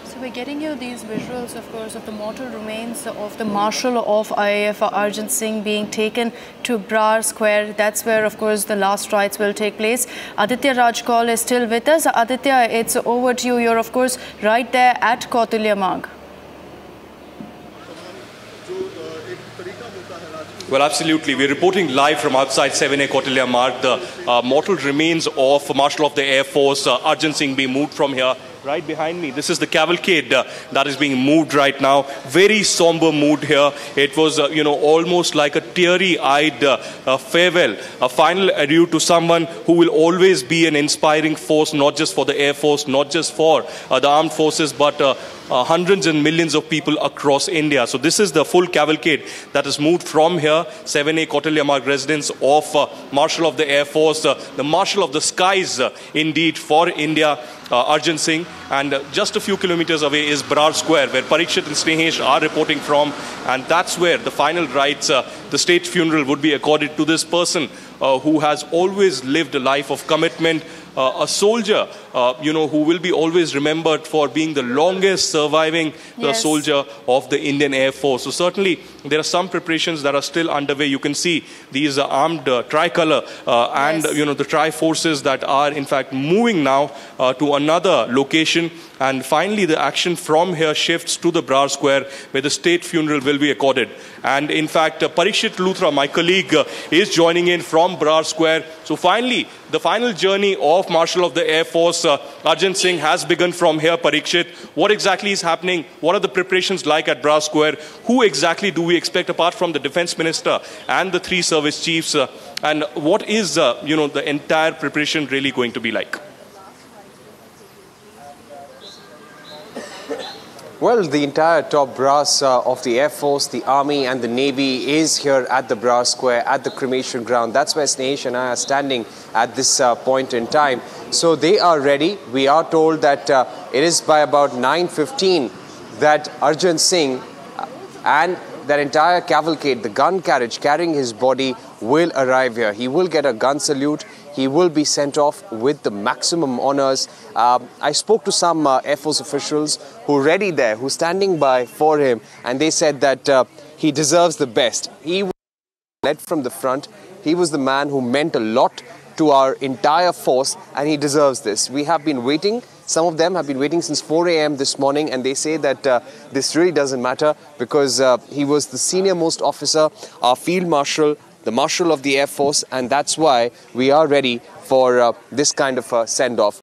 So we're getting you these visuals, of course, of the mortal remains of the Marshal of IAF, Arjan Singh, being taken to Brar Square. That's where, of course, the last rites will take place. Aditya Rajkol is still with us. Aditya, it's over to you. You're, of course, right there at Kautilya Marg. Well, absolutely. We're reporting live from outside 7A Kautilya Marg. The mortal remains of Marshal of the Air Force, Arjan Singh, being moved from here. Right behind me, this is the cavalcade that is being moved right now. Very somber mood here. It was, almost like a teary-eyed farewell, a final adieu to someone who will always be an inspiring force, not just for the Air Force, not just for the armed forces, but hundreds and millions of people across India. So this is the full cavalcade that is moved from here, 7A Kautilya Marg residence of Marshal of the Air Force, the Marshal of the Skies, indeed, for India, Arjan Singh. And just a few kilometers away is Brar Square, where Parikshit and Snehesh are reporting from. And that's where the final rites, the state funeral, would be accorded to this person who has always lived a life of commitment, a soldier, who will be always remembered for being the longest surviving soldier of the Indian Air Force. So certainly there are some preparations that are still underway. You can see these armed tricolor and, the tri-forces that are in fact moving now to another location. And finally, the action from here shifts to the Brar Square, where the state funeral will be accorded. And in fact, Parikshit Luthra, my colleague, is joining in from Brar Square. So finally, the final journey of Marshal of the Air Force, Arjan Singh, has begun from here. Parikshit, what exactly is happening? What are the preparations like at Brar Square? Who exactly do we expect, apart from the Defence Minister and the three service chiefs? And what is, the entire preparation really going to be like? Well, the entire top brass of the Air Force, the Army and the Navy is here at the Brar Square, at the cremation ground. That's where Snehesh and I are standing at this point in time. So they are ready. We are told that it is by about 9:15 that Arjan Singh and that entire cavalcade, the gun carriage carrying his body, will arrive here. He will get a gun salute. He will be sent off with the maximum honors. I spoke to some Air Force officials who are ready there, who are standing by for him, and they said that he deserves the best. He was led from the front. He was the man who meant a lot to our entire force, and he deserves this. We have been waiting. Some of them have been waiting since 4 a.m. this morning, and they say that this really doesn't matter because he was the senior most officer, our Field Marshal, the Marshal of the Air Force, and that's why we are ready for this kind of a send-off.